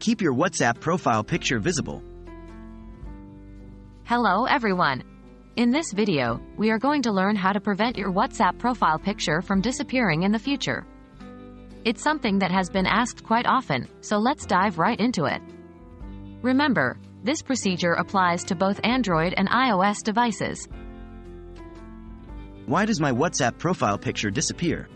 Keep your WhatsApp profile picture visible. Hello everyone! In this video, we are going to learn how to prevent your WhatsApp profile picture from disappearing in the future. It's something that has been asked quite often, so let's dive right into it. Remember, this procedure applies to both Android and iOS devices. Why does my WhatsApp profile picture disappear?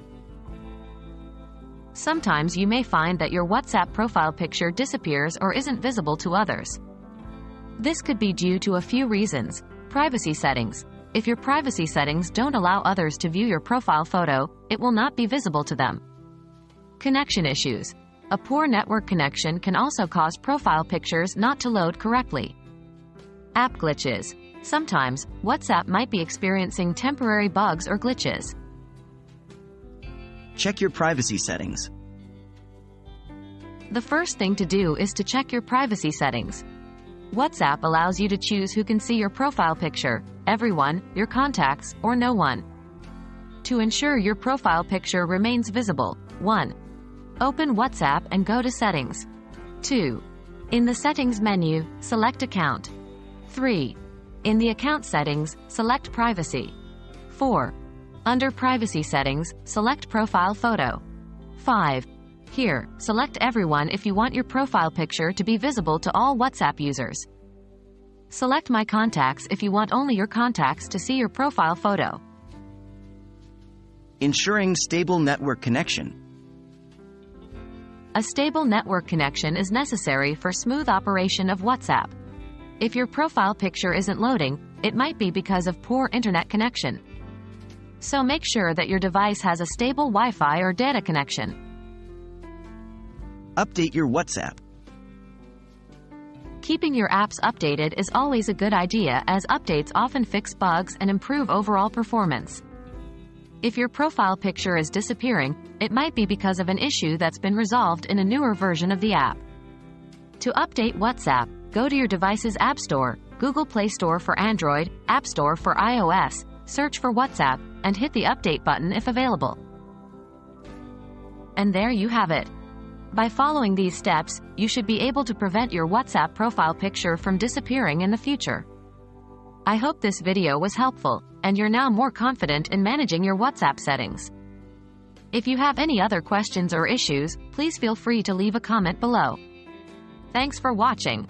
Sometimes you may find that your WhatsApp profile picture disappears or isn't visible to others. This could be due to a few reasons. Privacy settings. If your privacy settings don't allow others to view your profile photo, it will not be visible to them. Connection issues. A poor network connection can also cause profile pictures not to load correctly. App glitches. Sometimes, WhatsApp might be experiencing temporary bugs or glitches. Check your privacy settings. The first thing to do is to check your privacy settings. WhatsApp allows you to choose who can see your profile picture, everyone, your contacts, or no one. To ensure your profile picture remains visible, 1. Open WhatsApp and go to Settings. 2. In the Settings menu, select Account. 3. In the Account settings, select Privacy. 4. Under Privacy settings, select Profile Photo. 5. Here, select Everyone if you want your profile picture to be visible to all WhatsApp users. Select My Contacts if you want only your contacts to see your profile photo. Ensuring stable network connection. A stable network connection is necessary for smooth operation of WhatsApp. If your profile picture isn't loading, it might be because of poor internet connection. So make sure that your device has a stable Wi-Fi or data connection. Update your WhatsApp. Keeping your apps updated is always a good idea, as updates often fix bugs and improve overall performance. If your profile picture is disappearing, it might be because of an issue that's been resolved in a newer version of the app. To update WhatsApp, go to your device's App Store, Google Play Store for Android, App Store for iOS, search for WhatsApp, and hit the update button if available. And there you have it. By following these steps, you should be able to prevent your WhatsApp profile picture from disappearing in the future. I hope this video was helpful, and you're now more confident in managing your WhatsApp settings. If you have any other questions or issues, please feel free to leave a comment below. Thanks for watching.